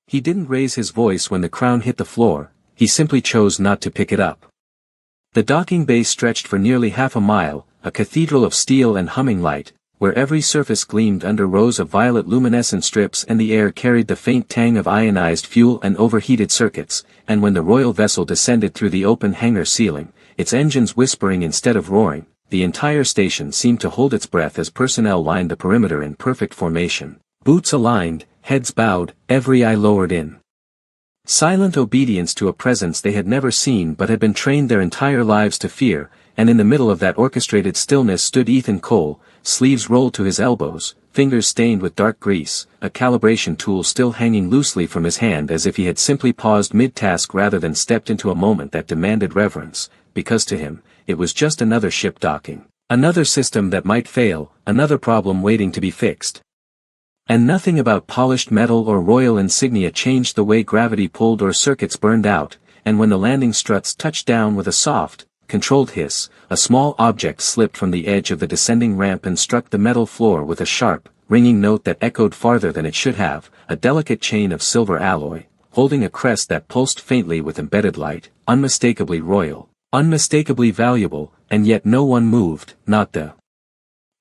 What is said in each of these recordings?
He didn't raise his voice when the crown hit the floor, he simply chose not to pick it up. The docking bay stretched for nearly half a mile, a cathedral of steel and humming light, where every surface gleamed under rows of violet luminescent strips and the air carried the faint tang of ionized fuel and overheated circuits, and when the royal vessel descended through the open hangar ceiling, its engines whispering instead of roaring, the entire station seemed to hold its breath as personnel lined the perimeter in perfect formation, boots aligned, heads bowed, every eye lowered in silent obedience to a presence they had never seen but had been trained their entire lives to fear, and in the middle of that orchestrated stillness stood Ethan Cole, sleeves rolled to his elbows, fingers stained with dark grease, a calibration tool still hanging loosely from his hand as if he had simply paused mid-task rather than stepped into a moment that demanded reverence, because to him, it was just another ship docking, another system that might fail, another problem waiting to be fixed. And nothing about polished metal or royal insignia changed the way gravity pulled or circuits burned out, and when the landing struts touched down with a soft, controlled hiss, a small object slipped from the edge of the descending ramp and struck the metal floor with a sharp, ringing note that echoed farther than it should have, a delicate chain of silver alloy, holding a crest that pulsed faintly with embedded light, unmistakably royal, unmistakably valuable, and yet no one moved, not the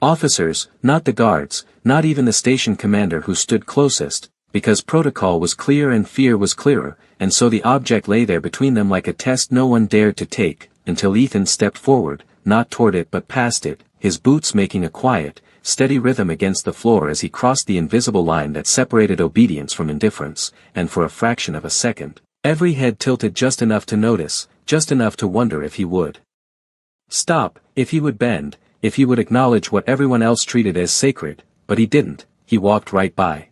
officers, not the guards, not even the station commander who stood closest, because protocol was clear and fear was clearer, and so the object lay there between them like a test no one dared to take, until Ethan stepped forward, not toward it but past it, his boots making a quiet, steady rhythm against the floor as he crossed the invisible line that separated obedience from indifference, and for a fraction of a second, every head tilted just enough to notice, just enough to wonder if he would stop, if he would bend, if he would acknowledge what everyone else treated as sacred, but he didn't, he walked right by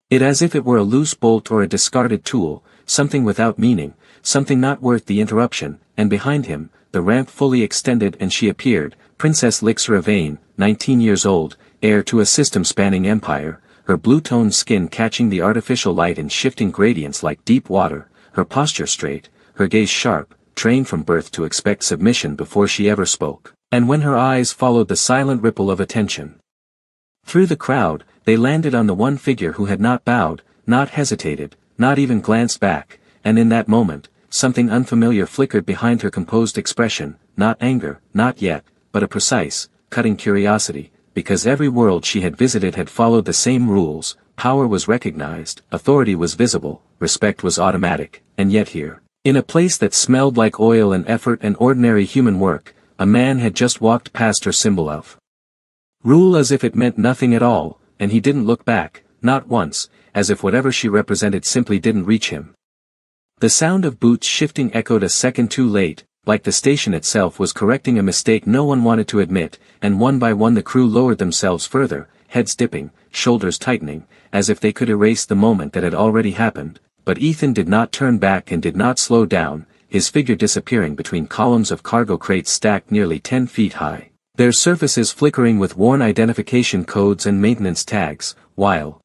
it as if it were a loose bolt or a discarded tool, something without meaning, something not worth the interruption, and behind him, the ramp fully extended and she appeared, Princess Lixra Vane, 19 years old, heir to a system-spanning empire, her blue-toned skin catching the artificial light in shifting gradients like deep water, her posture straight, her gaze sharp, trained from birth to expect submission before she ever spoke, and when her eyes followed the silent ripple of attention through the crowd, they landed on the one figure who had not bowed, not hesitated, not even glanced back, and in that moment, something unfamiliar flickered behind her composed expression, not anger, not yet, but a precise, cutting curiosity, because every world she had visited had followed the same rules, power was recognized, authority was visible, respect was automatic, and yet here, in a place that smelled like oil and effort and ordinary human work, a man had just walked past her symbol of rule as if it meant nothing at all, and he didn't look back, not once, as if whatever she represented simply didn't reach him. The sound of boots shifting echoed a second too late, like the station itself was correcting a mistake no one wanted to admit, and one by one the crew lowered themselves further, heads dipping, shoulders tightening, as if they could erase the moment that had already happened, but Ethan did not turn back and did not slow down, his figure disappearing between columns of cargo crates stacked nearly 10 feet high, their surfaces flickering with worn identification codes and maintenance tags, while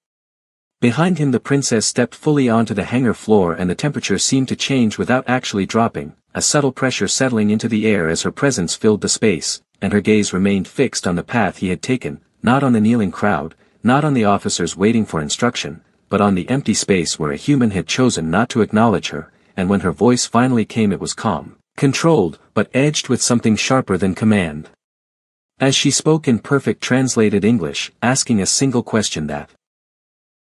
behind him the princess stepped fully onto the hangar floor and the temperature seemed to change without actually dropping, a subtle pressure settling into the air as her presence filled the space, and her gaze remained fixed on the path he had taken, not on the kneeling crowd, not on the officers waiting for instruction, but on the empty space where a human had chosen not to acknowledge her, and when her voice finally came it was calm, controlled, but edged with something sharper than command. As she spoke in perfect translated English, asking a single question that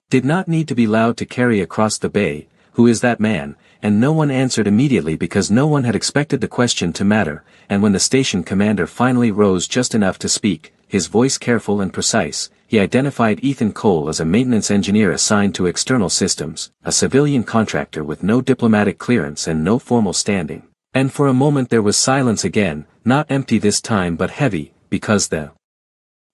did not need to be loud to carry across the bay, "Who is that man?" and no one answered immediately because no one had expected the question to matter, and when the station commander finally rose just enough to speak, his voice careful and precise, he identified Ethan Cole as a maintenance engineer assigned to external systems, a civilian contractor with no diplomatic clearance and no formal standing. And for a moment there was silence again, not empty this time but heavy, because the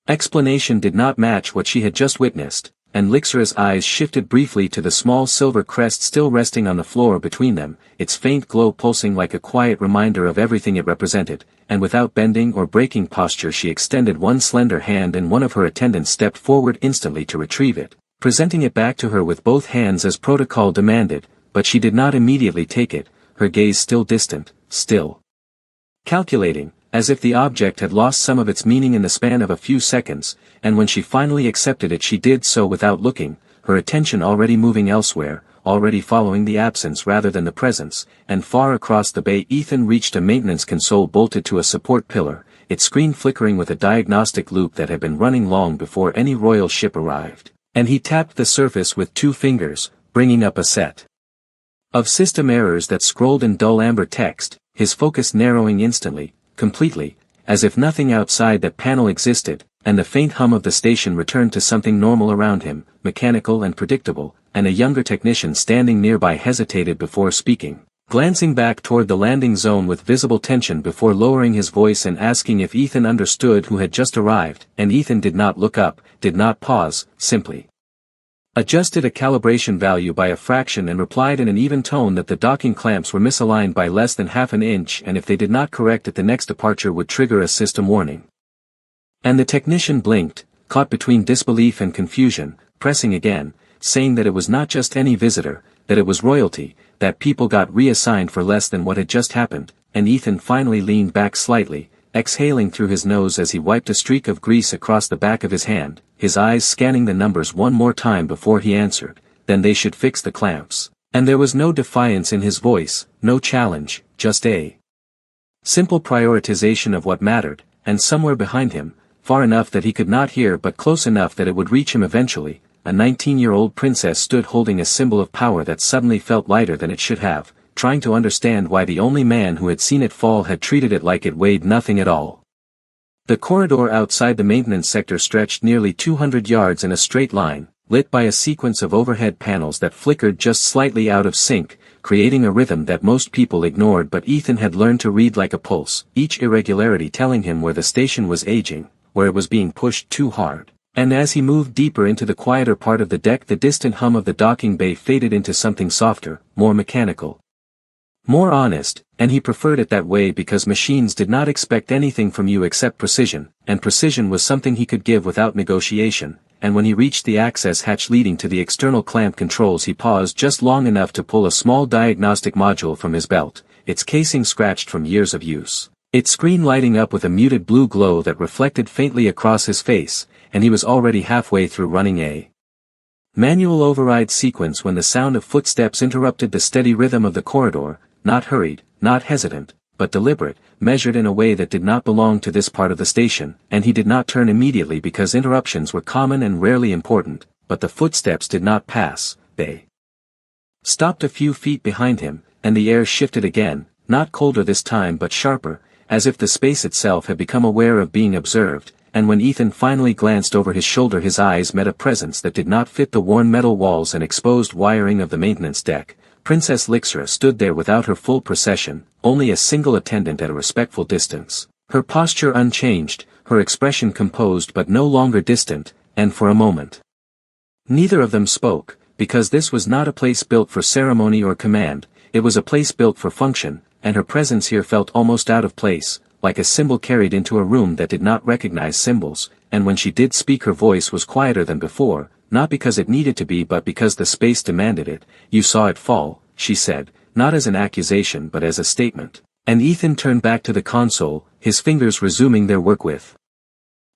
explanation did not match what she had just witnessed, and Lixra's eyes shifted briefly to the small silver crest still resting on the floor between them, its faint glow pulsing like a quiet reminder of everything it represented, and without bending or breaking posture she extended one slender hand and one of her attendants stepped forward instantly to retrieve it, presenting it back to her with both hands as protocol demanded, but she did not immediately take it, her gaze still distant, still calculating, as if the object had lost some of its meaning in the span of a few seconds, and when she finally accepted it she did so without looking, her attention already moving elsewhere, already following the absence rather than the presence, and far across the bay Ethan reached a maintenance console bolted to a support pillar, its screen flickering with a diagnostic loop that had been running long before any royal ship arrived, and he tapped the surface with 2 fingers, bringing up a set of system errors that scrolled in dull amber text, his focus narrowing instantly, completely, as if nothing outside that panel existed, and the faint hum of the station returned to something normal around him, mechanical and predictable, and a younger technician standing nearby hesitated before speaking, glancing back toward the landing zone with visible tension before lowering his voice and asking if Ethan understood who had just arrived, and Ethan did not look up, did not pause, simply adjusted a calibration value by a fraction and replied in an even tone that the docking clamps were misaligned by less than half an inch and if they did not correct it the next departure would trigger a system warning. And the technician blinked, caught between disbelief and confusion, pressing again, saying that it was not just any visitor, that it was royalty, that people got reassigned for less than what had just happened, and Ethan finally leaned back slightly, exhaling through his nose as he wiped a streak of grease across the back of his hand, his eyes scanning the numbers one more time before he answered, then they should fix the clamps. And there was no defiance in his voice, no challenge, just a simple prioritization of what mattered, and somewhere behind him, far enough that he could not hear but close enough that it would reach him eventually, a 19-year-old princess stood holding a symbol of power that suddenly felt lighter than it should have, trying to understand why the only man who had seen it fall had treated it like it weighed nothing at all. The corridor outside the maintenance sector stretched nearly 200 yards in a straight line, lit by a sequence of overhead panels that flickered just slightly out of sync, creating a rhythm that most people ignored but Ethan had learned to read like a pulse, each irregularity telling him where the station was aging, where it was being pushed too hard. And as he moved deeper into the quieter part of the deck the distant hum of the docking bay faded into something softer, more mechanical, more honest, and he preferred it that way because machines did not expect anything from you except precision, and precision was something he could give without negotiation, and when he reached the access hatch leading to the external clamp controls he paused just long enough to pull a small diagnostic module from his belt, its casing scratched from years of use, its screen lighting up with a muted blue glow that reflected faintly across his face, and he was already halfway through running a manual override sequence when the sound of footsteps interrupted the steady rhythm of the corridor, not hurried, not hesitant, but deliberate, measured in a way that did not belong to this part of the station, and he did not turn immediately because interruptions were common and rarely important, but the footsteps did not pass, they stopped a few feet behind him, and the air shifted again, not colder this time but sharper, as if the space itself had become aware of being observed, and when Ethan finally glanced over his shoulder his eyes met a presence that did not fit the worn metal walls and exposed wiring of the maintenance deck. Princess Lixra stood there without her full procession, only a single attendant at a respectful distance, her posture unchanged, her expression composed but no longer distant, and for a moment neither of them spoke, because this was not a place built for ceremony or command, it was a place built for function, and her presence here felt almost out of place, like a symbol carried into a room that did not recognize symbols, and when she did speak her voice was quieter than before, not because it needed to be but because the space demanded it. You saw it fall, she said, not as an accusation but as a statement, and Ethan turned back to the console, his fingers resuming their work with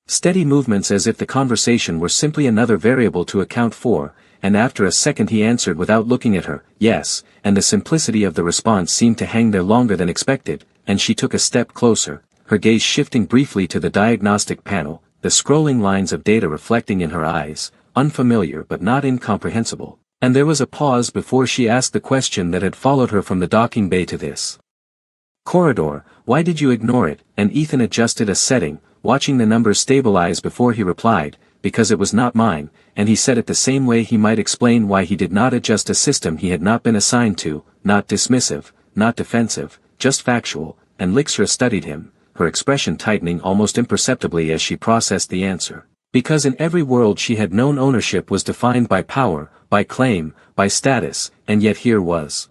steady movements as if the conversation were simply another variable to account for, and after a second he answered without looking at her, yes, and the simplicity of the response seemed to hang there longer than expected, and she took a step closer, her gaze shifting briefly to the diagnostic panel, the scrolling lines of data reflecting in her eyes, unfamiliar but not incomprehensible, and there was a pause before she asked the question that had followed her from the docking bay to this corridor, why did you ignore it, and Ethan adjusted a setting, watching the numbers stabilize before he replied, because it was not mine, and he said it the same way he might explain why he did not adjust a system he had not been assigned to, not dismissive, not defensive, just factual, and Lixra studied him, her expression tightening almost imperceptibly as she processed the answer. Because in every world she had known ownership was defined by power, by claim, by status, and yet here was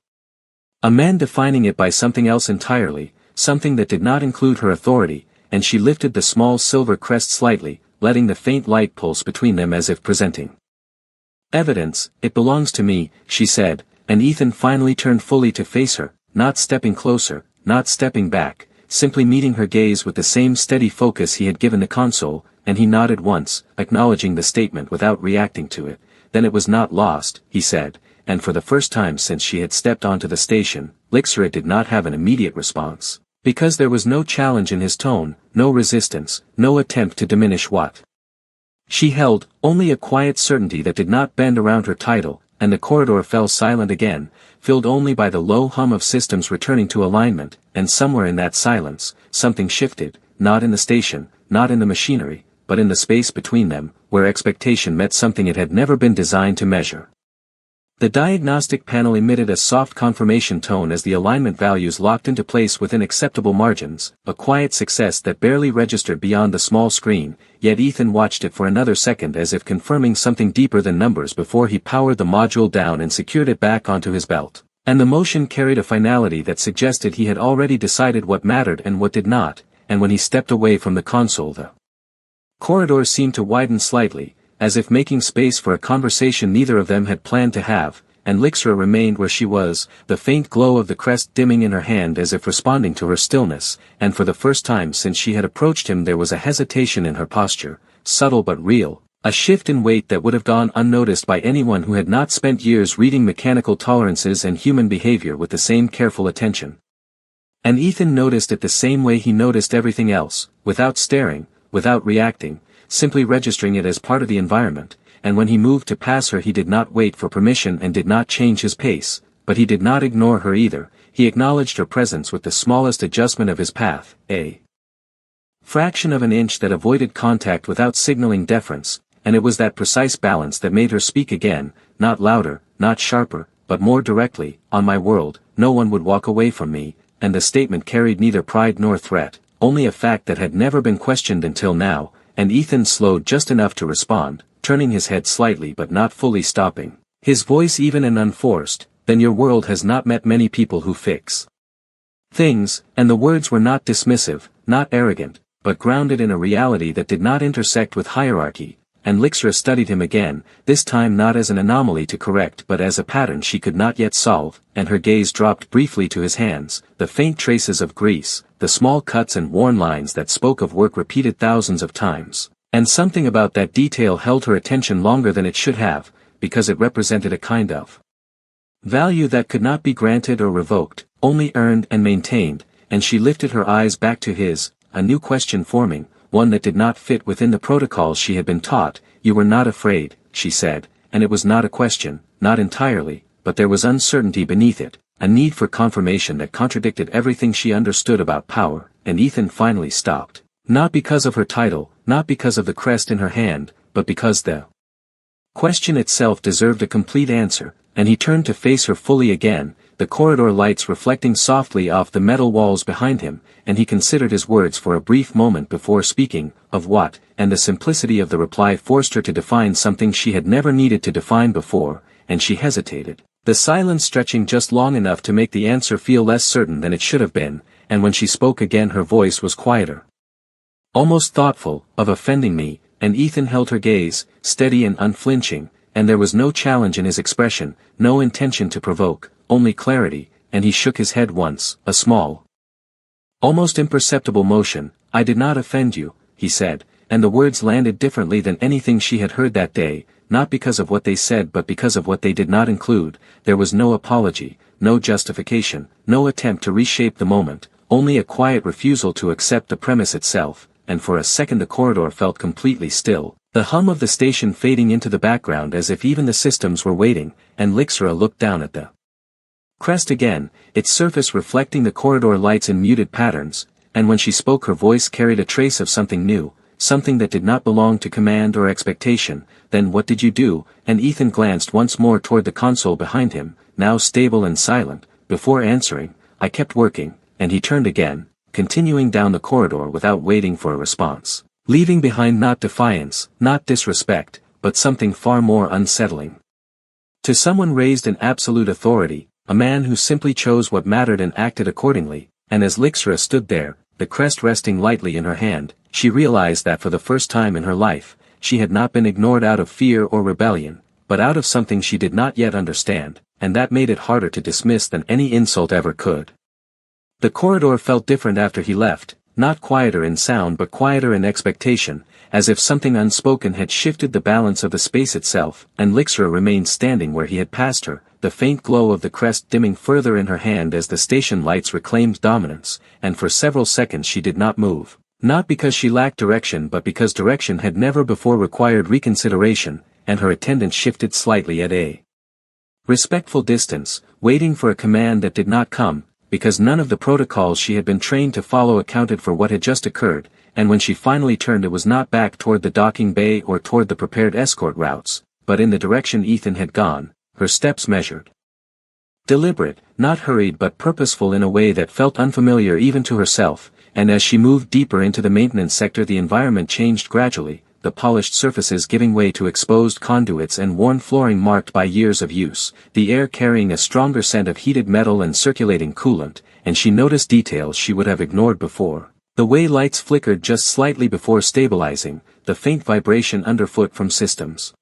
a man defining it by something else entirely, something that did not include her authority, and she lifted the small silver crest slightly, letting the faint light pulse between them as if presenting evidence. It belongs to me, she said, and Ethan finally turned fully to face her, not stepping closer, not stepping back, simply meeting her gaze with the same steady focus he had given the console, and he nodded once, acknowledging the statement without reacting to it. Then it was not lost, he said, and for the first time since she had stepped onto the station, Lixra did not have an immediate response. Because there was no challenge in his tone, no resistance, no attempt to diminish what she held, only a quiet certainty that did not bend around her title, and the corridor fell silent again, filled only by the low hum of systems returning to alignment, and somewhere in that silence, something shifted, not in the station, not in the machinery, but in the space between them, where expectation met something it had never been designed to measure. The diagnostic panel emitted a soft confirmation tone as the alignment values locked into place within acceptable margins, a quiet success that barely registered beyond the small screen, yet Ethan watched it for another second as if confirming something deeper than numbers before he powered the module down and secured it back onto his belt. And the motion carried a finality that suggested he had already decided what mattered and what did not, and when he stepped away from the console the corridor seemed to widen slightly, as if making space for a conversation neither of them had planned to have, and Lixra remained where she was, the faint glow of the crest dimming in her hand as if responding to her stillness, and for the first time since she had approached him there was a hesitation in her posture, subtle but real, a shift in weight that would have gone unnoticed by anyone who had not spent years reading mechanical tolerances and human behavior with the same careful attention. And Ethan noticed it the same way he noticed everything else, without staring, without reacting, simply registering it as part of the environment, and when he moved to pass her he did not wait for permission and did not change his pace, but he did not ignore her either, he acknowledged her presence with the smallest adjustment of his path, a fraction of an inch that avoided contact without signaling deference, and it was that precise balance that made her speak again, not louder, not sharper, but more directly, on my world, no one would walk away from me, and the statement carried neither pride nor threat, only a fact that had never been questioned until now, and Ethan slowed just enough to respond, turning his head slightly but not fully stopping, his voice even and unforced, then your world has not met many people who fix things, and the words were not dismissive, not arrogant, but grounded in a reality that did not intersect with hierarchy, and Lixra studied him again, this time not as an anomaly to correct but as a pattern she could not yet solve, and her gaze dropped briefly to his hands, the faint traces of grease, the small cuts and worn lines that spoke of work repeated thousands of times, and something about that detail held her attention longer than it should have, because it represented a kind of value that could not be granted or revoked, only earned and maintained, and she lifted her eyes back to his, a new question forming, one that did not fit within the protocols she had been taught. You were not afraid, she said, and it was not a question, not entirely, but there was uncertainty beneath it, a need for confirmation that contradicted everything she understood about power, and Ethan finally stopped, not because of her title, not because of the crest in her hand, but because the question itself deserved a complete answer, and he turned to face her fully again, the corridor lights reflecting softly off the metal walls behind him, and he considered his words for a brief moment before speaking, of what, and the simplicity of the reply forced her to define something she had never needed to define before, and she hesitated, the silence stretching just long enough to make the answer feel less certain than it should have been, and when she spoke again her voice was quieter, almost thoughtful, of offending me, and Ethan held her gaze, steady and unflinching, and there was no challenge in his expression, no intention to provoke, only clarity, and he shook his head once, a small, almost imperceptible motion. I did not offend you, he said, and the words landed differently than anything she had heard that day, not because of what they said but because of what they did not include. There was no apology, no justification, no attempt to reshape the moment, only a quiet refusal to accept the premise itself, and for a second the corridor felt completely still, the hum of the station fading into the background as if even the systems were waiting, and Lixra looked down at the crest again, its surface reflecting the corridor lights in muted patterns, and when she spoke her voice carried a trace of something new, something that did not belong to command or expectation. Then what did you do? And Ethan glanced once more toward the console behind him, now stable and silent, before answering, I kept working, and he turned again, continuing down the corridor without waiting for a response, leaving behind not defiance, not disrespect, but something far more unsettling. To someone raised in absolute authority, a man who simply chose what mattered and acted accordingly, and as Lixra stood there, the crest resting lightly in her hand, she realized that for the first time in her life, she had not been ignored out of fear or rebellion, but out of something she did not yet understand, and that made it harder to dismiss than any insult ever could. The corridor felt different after he left, not quieter in sound but quieter in expectation, as if something unspoken had shifted the balance of the space itself, and Lixra remained standing where he had passed her, the faint glow of the crest dimming further in her hand as the station lights reclaimed dominance, and for several seconds she did not move. Not because she lacked direction but because direction had never before required reconsideration, and her attendant shifted slightly at a respectful distance, waiting for a command that did not come, because none of the protocols she had been trained to follow accounted for what had just occurred, and when she finally turned it was not back toward the docking bay or toward the prepared escort routes, but in the direction Ethan had gone, her steps measured. Deliberate, not hurried but purposeful in a way that felt unfamiliar even to herself, and as she moved deeper into the maintenance sector the environment changed gradually, the polished surfaces giving way to exposed conduits and worn flooring marked by years of use, the air carrying a stronger scent of heated metal and circulating coolant, and she noticed details she would have ignored before. The way lights flickered just slightly before stabilizing, the faint vibration underfoot from systems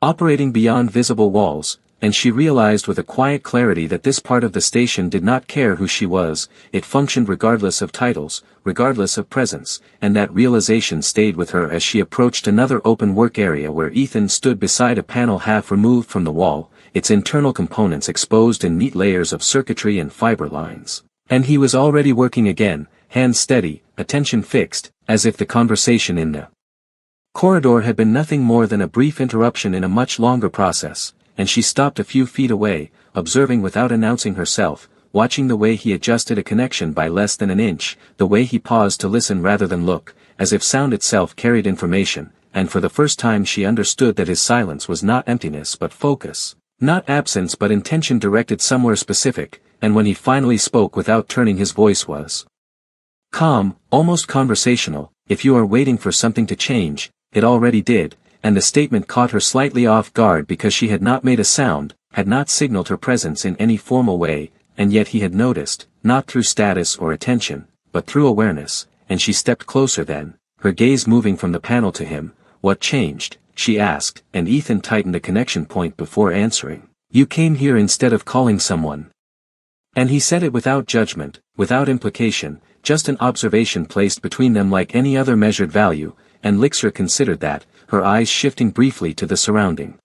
operating beyond visible walls, and she realized with a quiet clarity that this part of the station did not care who she was, it functioned regardless of titles, regardless of presence, and that realization stayed with her as she approached another open work area where Ethan stood beside a panel half removed from the wall, its internal components exposed in neat layers of circuitry and fiber lines. And he was already working again, hands steady, attention fixed, as if the conversation in the corridor had been nothing more than a brief interruption in a much longer process, and she stopped a few feet away, observing without announcing herself, watching the way he adjusted a connection by less than an inch, the way he paused to listen rather than look, as if sound itself carried information, and for the first time she understood that his silence was not emptiness but focus, not absence but intention directed somewhere specific, and when he finally spoke without turning his voice was calm, almost conversational. If you are waiting for something to change, it already did, and the statement caught her slightly off guard because she had not made a sound, had not signaled her presence in any formal way, and yet he had noticed, not through status or attention, but through awareness, and she stepped closer then, her gaze moving from the panel to him. What changed? She asked, and Ethan tightened a connection point before answering. You came here instead of calling someone. And he said it without judgment, without implication, just an observation placed between them like any other measured value, and Lixer considered that, her eyes shifting briefly to the surrounding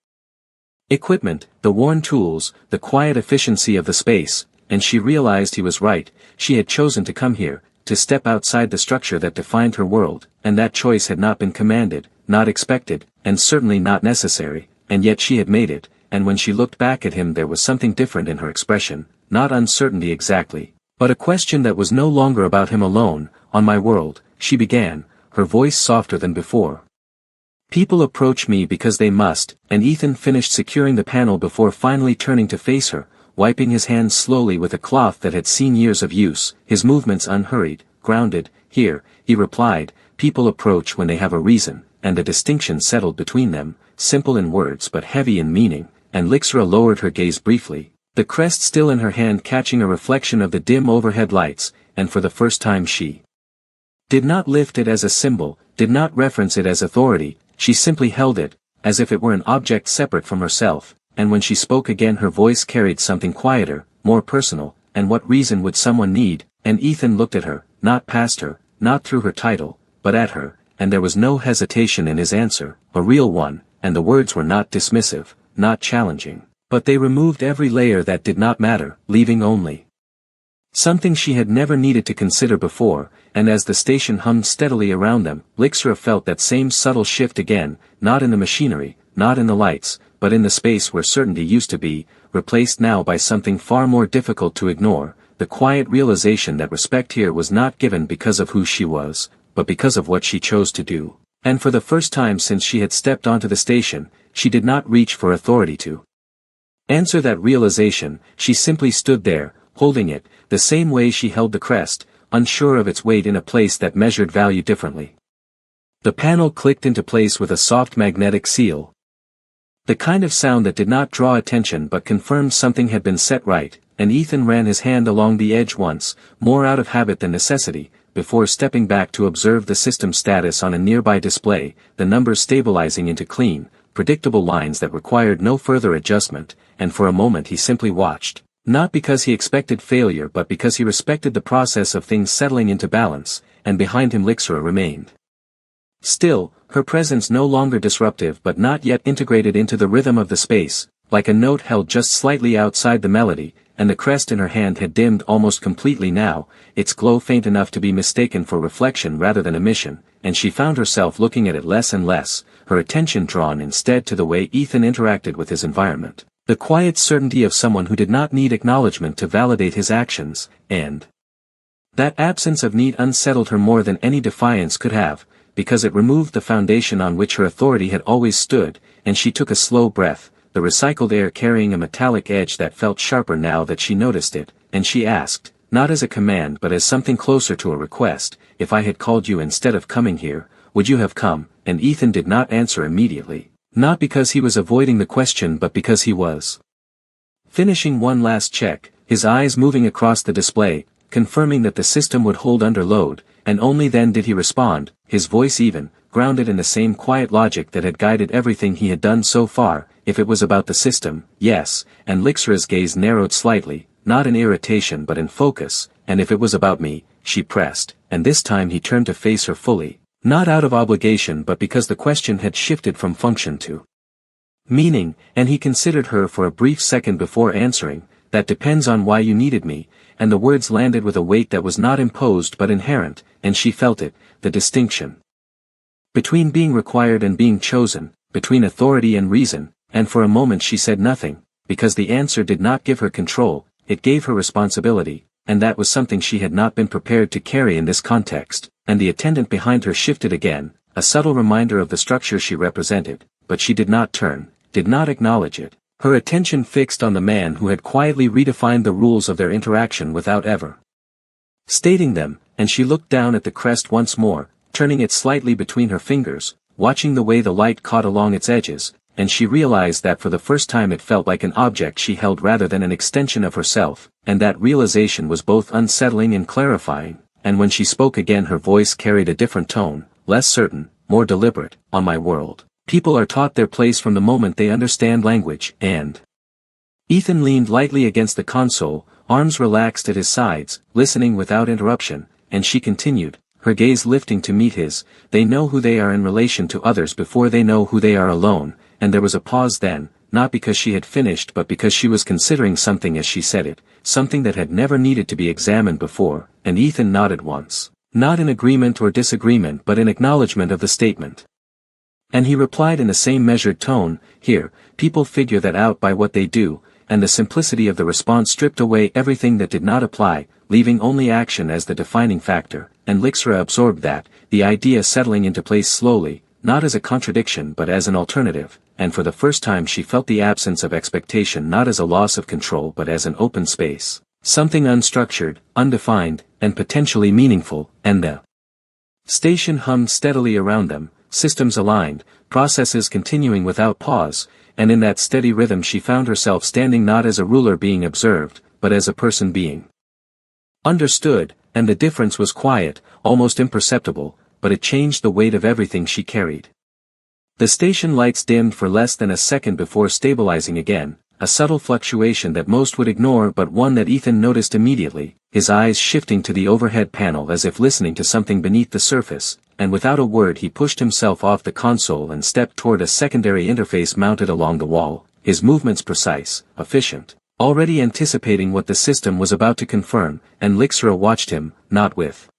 equipment, the worn tools, the quiet efficiency of the space, and she realized he was right. She had chosen to come here, to step outside the structure that defined her world, and that choice had not been commanded, not expected, and certainly not necessary, and yet she had made it, and when she looked back at him there was something different in her expression, not uncertainty exactly, but a question that was no longer about him alone. On my world, she began, her voice softer than before. People approach me because they must, and Ethan finished securing the panel before finally turning to face her, wiping his hands slowly with a cloth that had seen years of use, his movements unhurried, grounded. Here, he replied, people approach when they have a reason, and a distinction settled between them, simple in words but heavy in meaning, and Lixra lowered her gaze briefly, the crest still in her hand catching a reflection of the dim overhead lights, and for the first time she did not lift it as a symbol, did not reference it as authority, she simply held it, as if it were an object separate from herself, and when she spoke again her voice carried something quieter, more personal. And what reason would someone need? And Ethan looked at her, not past her, not through her title, but at her, and there was no hesitation in his answer, a real one, and the words were not dismissive, not challenging, but they removed every layer that did not matter, leaving only something she had never needed to consider before. And as the station hummed steadily around them, Lixra felt that same subtle shift again, not in the machinery, not in the lights, but in the space where certainty used to be, replaced now by something far more difficult to ignore, the quiet realization that respect here was not given because of who she was, but because of what she chose to do. And for the first time since she had stepped onto the station, she did not reach for authority to answer that realization. She simply stood there, holding it, the same way she held the crest, unsure of its weight in a place that measured value differently. The panel clicked into place with a soft magnetic seal. The kind of sound that did not draw attention but confirmed something had been set right, and Ethan ran his hand along the edge once, more out of habit than necessity, before stepping back to observe the system status on a nearby display, the numbers stabilizing into clean, predictable lines that required no further adjustment, and for a moment he simply watched. Not because he expected failure but because he respected the process of things settling into balance, and behind him Lixra remained. Still, her presence no longer disruptive but not yet integrated into the rhythm of the space, like a note held just slightly outside the melody, and the crest in her hand had dimmed almost completely now, its glow faint enough to be mistaken for reflection rather than emission, and she found herself looking at it less and less, her attention drawn instead to the way Ethan interacted with his environment, the quiet certainty of someone who did not need acknowledgement to validate his actions, and that absence of need unsettled her more than any defiance could have, because it removed the foundation on which her authority had always stood, and she took a slow breath, the recycled air carrying a metallic edge that felt sharper now that she noticed it, and she asked, not as a command but as something closer to a request, if I had called you instead of coming here, would you have come? And Ethan did not answer immediately, not because he was avoiding the question but because he was finishing one last check, his eyes moving across the display, confirming that the system would hold under load, and only then did he respond, his voice even, grounded in the same quiet logic that had guided everything he had done so far. If it was about the system, yes, and Lixra's gaze narrowed slightly, not in irritation but in focus, and if it was about me, she pressed, and this time he turned to face her fully, not out of obligation but because the question had shifted from function to meaning, and he considered her for a brief second before answering, that depends on why you needed me, and the words landed with a weight that was not imposed but inherent, and she felt it, the distinction between being required and being chosen, between authority and reason, and for a moment she said nothing, because the answer did not give her control, it gave her responsibility, and that was something she had not been prepared to carry in this context, and the attendant behind her shifted again, a subtle reminder of the structure she represented, but she did not turn, did not acknowledge it, her attention fixed on the man who had quietly redefined the rules of their interaction without ever stating them, and she looked down at the crest once more, turning it slightly between her fingers, watching the way the light caught along its edges, and she realized that for the first time it felt like an object she held rather than an extension of herself, and that realization was both unsettling and clarifying, and when she spoke again her voice carried a different tone, less certain, more deliberate. On my world, people are taught their place from the moment they understand language, and Ethan leaned lightly against the console, arms relaxed at his sides, listening without interruption, and she continued, her gaze lifting to meet his, they know who they are in relation to others before they know who they are alone, and there was a pause then, not because she had finished but because she was considering something as she said it, something that had never needed to be examined before, and Ethan nodded once, not in agreement or disagreement but in acknowledgement of the statement. And he replied in the same measured tone, here, people figure that out by what they do, and the simplicity of the response stripped away everything that did not apply, leaving only action as the defining factor, and Lixra absorbed that, the idea settling into place slowly, not as a contradiction but as an alternative, and for the first time she felt the absence of expectation not as a loss of control but as an open space, something unstructured, undefined, and potentially meaningful, and the station hummed steadily around them, systems aligned, processes continuing without pause, and in that steady rhythm she found herself standing not as a ruler being observed, but as a person being understood, and the difference was quiet, almost imperceptible, but it changed the weight of everything she carried. The station lights dimmed for less than a second before stabilizing again, a subtle fluctuation that most would ignore but one that Ethan noticed immediately, his eyes shifting to the overhead panel as if listening to something beneath the surface, and without a word he pushed himself off the console and stepped toward a secondary interface mounted along the wall, his movements precise, efficient, already anticipating what the system was about to confirm, and Lixra watched him, not with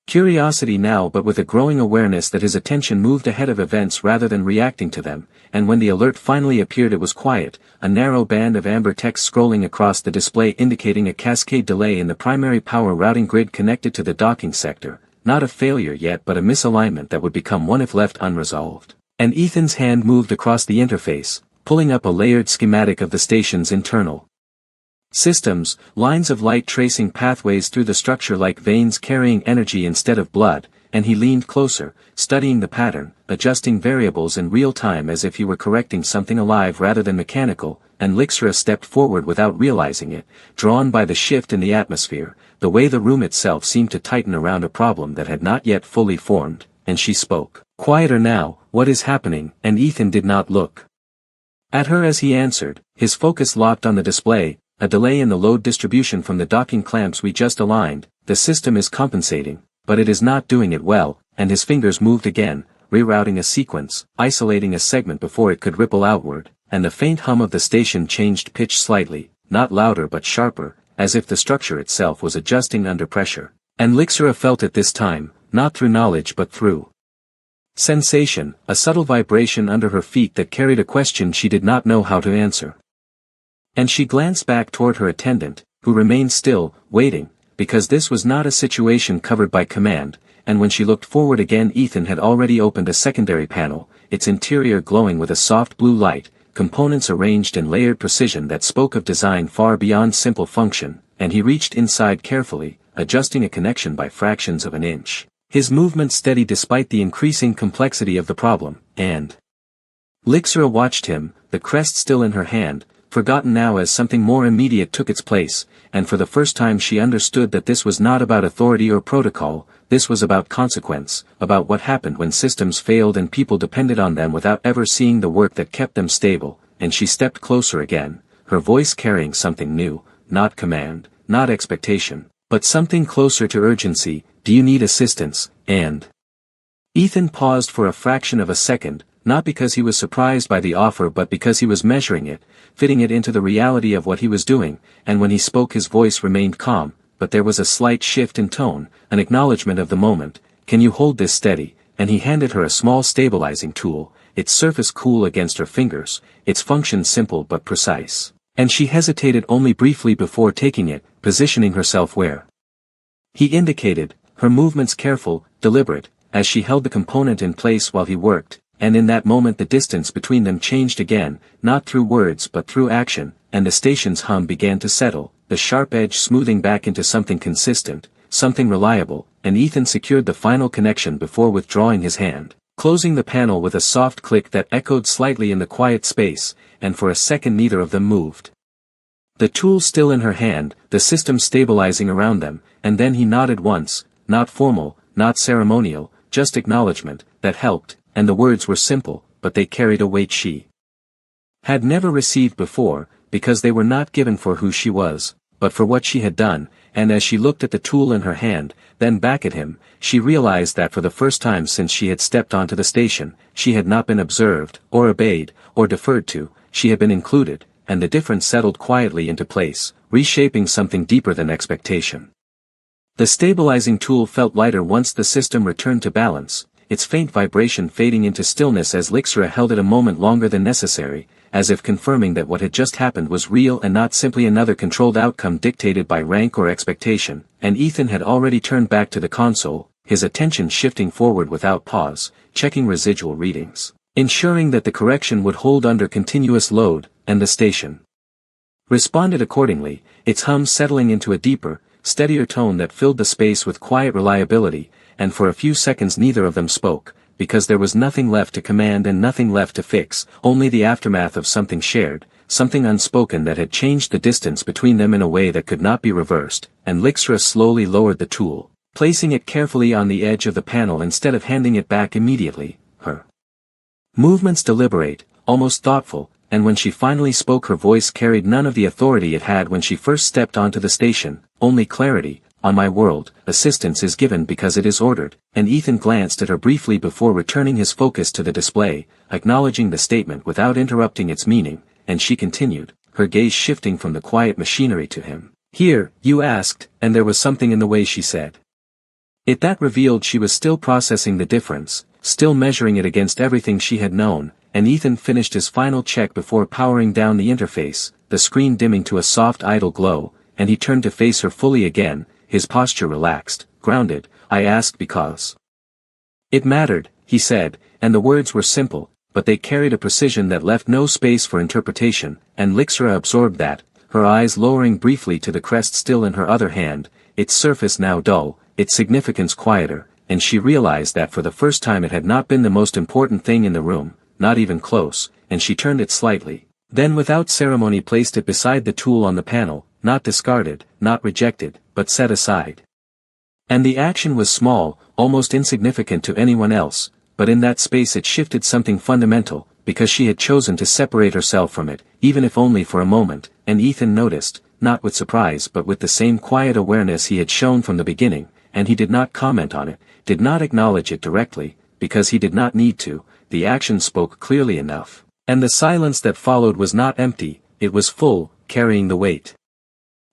curiosity now but with a growing awareness that his attention moved ahead of events rather than reacting to them, and when the alert finally appeared it was quiet, a narrow band of amber text scrolling across the display indicating a cascade delay in the primary power routing grid connected to the docking sector, not a failure yet but a misalignment that would become one if left unresolved. And Ethan's hand moved across the interface, pulling up a layered schematic of the station's internal systems, lines of light tracing pathways through the structure like veins carrying energy instead of blood, and he leaned closer, studying the pattern, adjusting variables in real time as if he were correcting something alive rather than mechanical, and Lixra stepped forward without realizing it, drawn by the shift in the atmosphere, the way the room itself seemed to tighten around a problem that had not yet fully formed, and she spoke, quieter now, what is happening, and Ethan did not look at her as he answered, his focus locked on the display, a delay in the load distribution from the docking clamps we just aligned, the system is compensating, but it is not doing it well, and his fingers moved again, rerouting a sequence, isolating a segment before it could ripple outward, and the faint hum of the station changed pitch slightly, not louder but sharper, as if the structure itself was adjusting under pressure. And Lixra felt it this time, not through knowledge but through sensation, a subtle vibration under her feet that carried a question she did not know how to answer. And she glanced back toward her attendant, who remained still, waiting, because this was not a situation covered by command, and when she looked forward again Ethan had already opened a secondary panel, its interior glowing with a soft blue light, components arranged in layered precision that spoke of design far beyond simple function, and he reached inside carefully, adjusting a connection by fractions of an inch. His movement steady despite the increasing complexity of the problem, and Lixra watched him, the crest still in her hand, forgotten now as something more immediate took its place, and for the first time she understood that this was not about authority or protocol, this was about consequence, about what happened when systems failed and people depended on them without ever seeing the work that kept them stable, and she stepped closer again, her voice carrying something new, not command, not expectation, but something closer to urgency. Do you need assistance? And Ethan paused for a fraction of a second, not because he was surprised by the offer but because he was measuring it, fitting it into the reality of what he was doing, and when he spoke his voice remained calm, but there was a slight shift in tone, an acknowledgement of the moment. Can you hold this steady? And he handed her a small stabilizing tool, its surface cool against her fingers, its function simple but precise. And she hesitated only briefly before taking it, positioning herself where he indicated, her movements careful, deliberate, as she held the component in place while he worked, and in that moment the distance between them changed again, not through words but through action, and the station's hum began to settle, the sharp edge smoothing back into something consistent, something reliable, and Ethan secured the final connection before withdrawing his hand, closing the panel with a soft click that echoed slightly in the quiet space, and for a second neither of them moved. The tool still in her hand, the system stabilizing around them, and then he nodded once, not formal, not ceremonial, just acknowledgement, that helped, and the words were simple, but they carried a weight she had never received before, because they were not given for who she was, but for what she had done, and as she looked at the tool in her hand, then back at him, she realized that for the first time since she had stepped onto the station, she had not been observed, or obeyed, or deferred to, she had been included, and the difference settled quietly into place, reshaping something deeper than expectation. The stabilizing tool felt lighter once the system returned to balance, its faint vibration fading into stillness as Lixra held it a moment longer than necessary, as if confirming that what had just happened was real and not simply another controlled outcome dictated by rank or expectation, and Ethan had already turned back to the console, his attention shifting forward without pause, checking residual readings, ensuring that the correction would hold under continuous load, and the station responded accordingly, its hum settling into a deeper, steadier tone that filled the space with quiet reliability, and for a few seconds neither of them spoke, because there was nothing left to command and nothing left to fix, only the aftermath of something shared, something unspoken that had changed the distance between them in a way that could not be reversed, and Lixra slowly lowered the tool, placing it carefully on the edge of the panel instead of handing it back immediately, her movements deliberate, almost thoughtful, and when she finally spoke her voice carried none of the authority it had when she first stepped onto the station, only clarity. On my world, assistance is given because it is ordered, and Ethan glanced at her briefly before returning his focus to the display, acknowledging the statement without interrupting its meaning, and she continued, her gaze shifting from the quiet machinery to him. Here, you asked, and there was something in the way she said it that revealed she was still processing the difference, still measuring it against everything she had known, and Ethan finished his final check before powering down the interface, the screen dimming to a soft idle glow, and he turned to face her fully again, his posture relaxed, grounded. I asked because it mattered, he said, and the words were simple, but they carried a precision that left no space for interpretation, and Lixra absorbed that, her eyes lowering briefly to the crest still in her other hand, its surface now dull, its significance quieter, and she realized that for the first time it had not been the most important thing in the room, not even close, and she turned it slightly, then without ceremony placed it beside the tool on the panel, not discarded, not rejected, but set aside. And the action was small, almost insignificant to anyone else, but in that space it shifted something fundamental, because she had chosen to separate herself from it, even if only for a moment, and Ethan noticed, not with surprise but with the same quiet awareness he had shown from the beginning, and he did not comment on it, did not acknowledge it directly, because he did not need to, the action spoke clearly enough. And the silence that followed was not empty, it was full, carrying the weight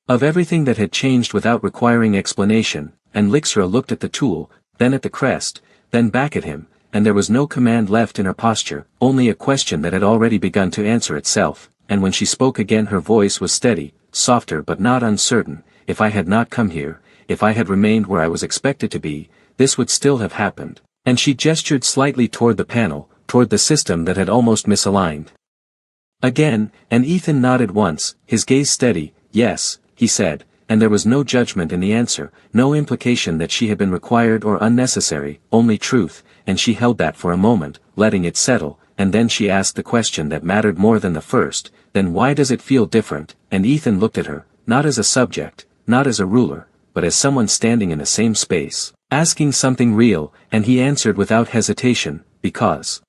of everything that had changed without requiring explanation. And Lixra looked at the tool, then at the crest, then back at him, and there was no command left in her posture, only a question that had already begun to answer itself, and when she spoke again her voice was steady, softer but not uncertain. If I had not come here, if I had remained where I was expected to be, this would still have happened. And she gestured slightly toward the panel, toward the system that had almost misaligned. Again, and Ethan nodded once, his gaze steady. Yes, he said, and there was no judgment in the answer, no implication that she had been required or unnecessary, only truth, and she held that for a moment, letting it settle, and then she asked the question that mattered more than the first, then why does it feel different? And Ethan looked at her, not as a subject, not as a ruler, but as someone standing in the same space, asking something real, and he answered without hesitation, because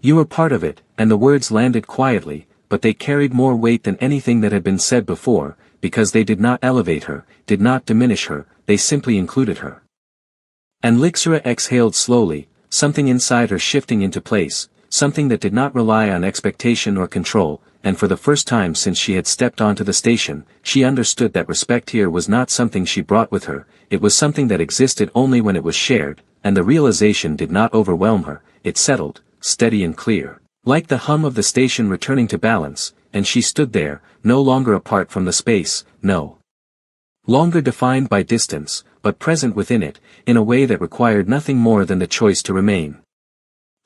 you were part of it, and the words landed quietly, but they carried more weight than anything that had been said before, because they did not elevate her, did not diminish her, they simply included her. And Lixra exhaled slowly, something inside her shifting into place, something that did not rely on expectation or control, and for the first time since she had stepped onto the station, she understood that respect here was not something she brought with her, it was something that existed only when it was shared, and the realization did not overwhelm her, it settled, steady and clear, like the hum of the station returning to balance, and she stood there, no longer apart from the space, no longer defined by distance, but present within it, in a way that required nothing more than the choice to remain.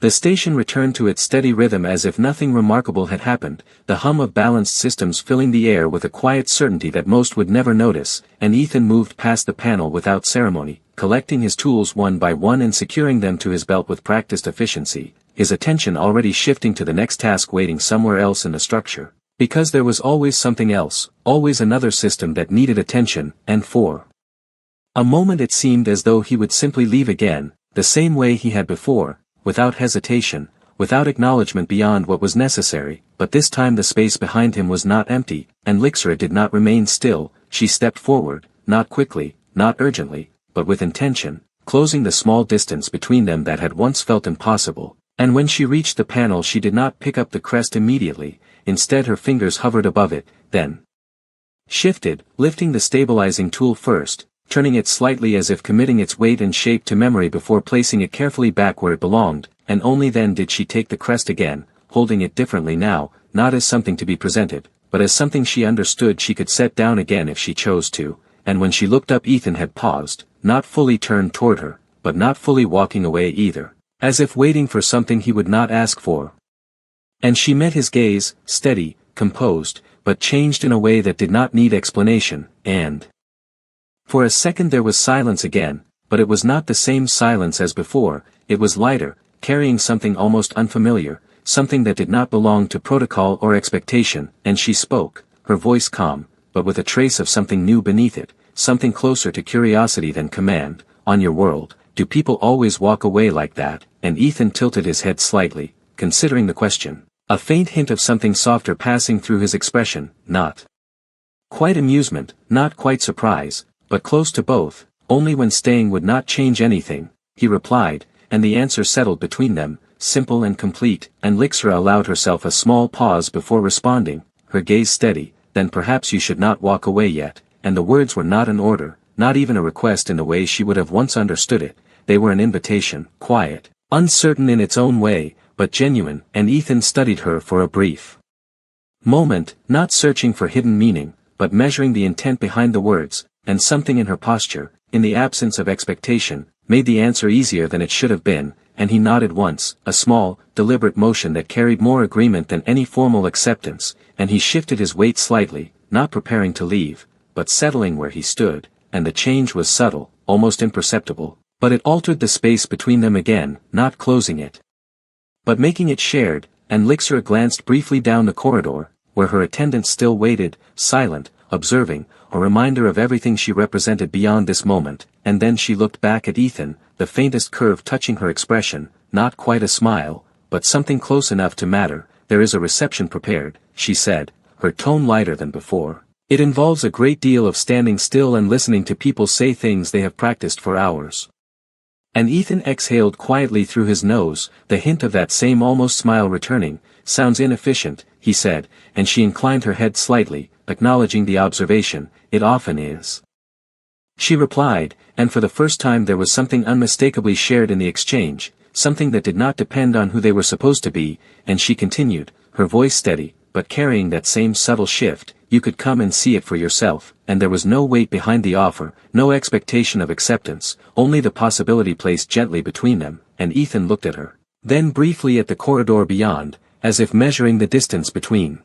The station returned to its steady rhythm as if nothing remarkable had happened, the hum of balanced systems filling the air with a quiet certainty that most would never notice, and Ethan moved past the panel without ceremony, collecting his tools one by one and securing them to his belt with practiced efficiency, his attention already shifting to the next task waiting somewhere else in the structure. Because there was always something else, always another system that needed attention, and for a moment it seemed as though he would simply leave again, the same way he had before, without hesitation, without acknowledgement beyond what was necessary, but this time the space behind him was not empty, and Lixra did not remain still, she stepped forward, not quickly, not urgently, but with intention, closing the small distance between them that had once felt impossible, and when she reached the panel she did not pick up the crest immediately, instead her fingers hovered above it, then shifted, lifting the stabilizing tool first, turning it slightly as if committing its weight and shape to memory before placing it carefully back where it belonged, and only then did she take the crest again, holding it differently now, not as something to be presented, but as something she understood she could set down again if she chose to, and when she looked up Ethan had paused, not fully turned toward her, but not fully walking away either, as if waiting for something he would not ask for. And she met his gaze, steady, composed, but changed in a way that did not need explanation, and for a second there was silence again, but it was not the same silence as before, it was lighter, carrying something almost unfamiliar, something that did not belong to protocol or expectation, and she spoke, her voice calm, but with a trace of something new beneath it, something closer to curiosity than command. On your world, do people always walk away like that? And Ethan tilted his head slightly, considering the question, a faint hint of something softer passing through his expression, not quite amusement, not quite surprise, but close to both. Only when staying would not change anything, he replied, and the answer settled between them, simple and complete, and Lixra allowed herself a small pause before responding, her gaze steady. Then perhaps you should not walk away yet, and the words were not an order, not even a request in the way she would have once understood it, they were an invitation, quiet, uncertain in its own way, but genuine, and Ethan studied her for a brief moment, not searching for hidden meaning, but measuring the intent behind the words, and something in her posture, in the absence of expectation, made the answer easier than it should have been, and he nodded once, a small, deliberate motion that carried more agreement than any formal acceptance, and he shifted his weight slightly, not preparing to leave, but settling where he stood, and the change was subtle, almost imperceptible, but it altered the space between them again, not closing it, but making it shared, and Lixra glanced briefly down the corridor, where her attendant still waited, silent, observing, a reminder of everything she represented beyond this moment, and then she looked back at Ethan, the faintest curve touching her expression, not quite a smile, but something close enough to matter. There is a reception prepared, she said, her tone lighter than before. It involves a great deal of standing still and listening to people say things they have practiced for hours. And Ethan exhaled quietly through his nose, the hint of that same almost smile returning, sounds inefficient, he said, and she inclined her head slightly, acknowledging the observation, it often is. She replied, and for the first time there was something unmistakably shared in the exchange, something that did not depend on who they were supposed to be, and she continued, her voice steady, but carrying that same subtle shift, you could come and see it for yourself, and there was no weight behind the offer, no expectation of acceptance, only the possibility placed gently between them, and Ethan looked at her, then briefly at the corridor beyond, as if measuring the distance between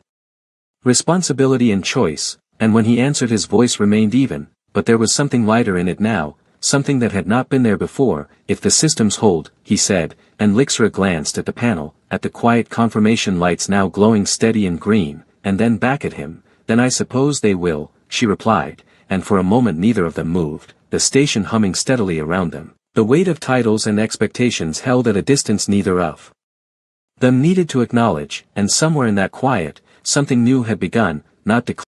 responsibility and choice, and when he answered his voice remained even, but there was something lighter in it now, something that had not been there before. If the systems hold, he said, and Lixra glanced at the panel, at the quiet confirmation lights now glowing steady and green, and then back at him, then I suppose they will, she replied, and for a moment neither of them moved, the station humming steadily around them. The weight of titles and expectations held at a distance neither of them needed to acknowledge, and somewhere in that quiet, something new had begun, not declared.